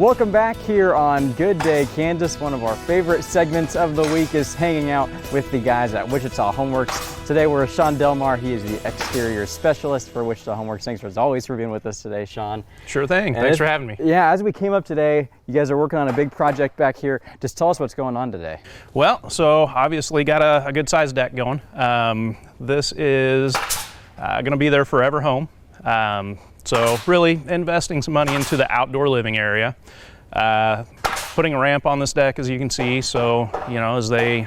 Welcome back here on Good Day Kansas. One of our favorite segments of the week is hanging out with the guys at Wichita Homeworks. Today we're with Sean Delmar. He is the exterior specialist for Wichita Homeworks. Thanks as always for being with us today, Sean. Sure thing. Thanks for having me. Yeah, as we came up today, you guys are working on a big project back here. Just tell us what's going on today. Well, so obviously got a good sized deck going. This is going to be their forever home. So really investing some money into the outdoor living area, putting a ramp on this deck, as you can see. So, you know, as they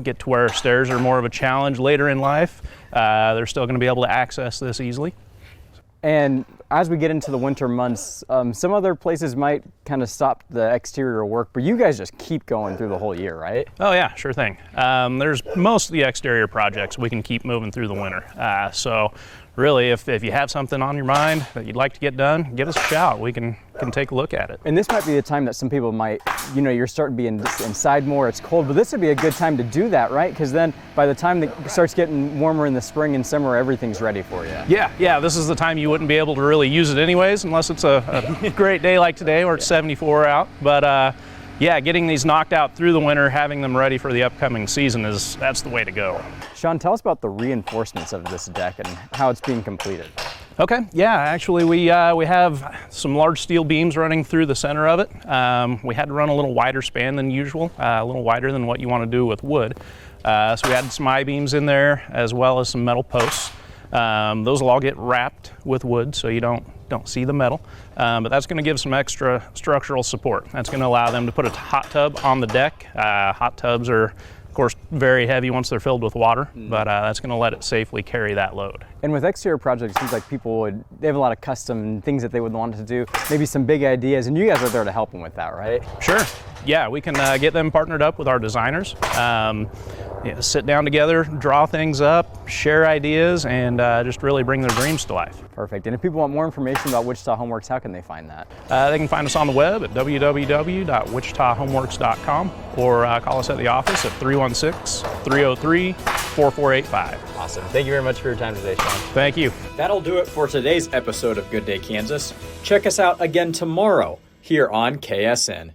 get to where stairs are more of a challenge later in life, they're still going to be able to access this easily. And as we get into the winter months, some other places might kind of stop the exterior work, but you guys just keep going through the whole year, right? Oh yeah, sure thing. There's most of the exterior projects we can keep moving through the winter. So really, if you have something on your mind that you'd like to get done, give us a shout. We can take a look at it. And this might be the time that some people might, you know, you're starting to be inside more, it's cold, but this would be a good time to do that, right? Because then by the time it starts getting warmer in the spring and summer, everything's ready for you. Yeah, this is the time you wouldn't be able to really use it anyways, unless it's a great day like today where it's 74 out. But yeah, getting these knocked out through the winter, having them ready for the upcoming season that's the way to go. Sean, tell us about the reinforcements of this deck and how it's being completed. Okay, yeah, actually we have some large steel beams running through the center of it. We had to run a little wider span than usual, a little wider than what you want to do with wood. So we added some I-beams in there as well as some metal posts. Those will all get wrapped with wood so you don't see the metal, but that's going to give some extra structural support. That's going to allow them to put a hot tub on the deck. Hot tubs are, of course, very heavy once they're filled with water, but that's going to let it safely carry that load. And with exterior projects, it seems like they have a lot of custom things that they would want to do, maybe some big ideas, and you guys are there to help them with that, right? Sure. Yeah, we can get them partnered up with our designers. Sit down together, draw things up, share ideas, and just really bring their dreams to life. Perfect. And if people want more information about Wichita Homeworks, how can they find that? They can find us on the web at www.wichitahomeworks.com or call us at the office at 316-303-4485. Awesome. Thank you very much for your time today, Sean. Thank you. That'll do it for today's episode of Good Day Kansas. Check us out again tomorrow here on KSN.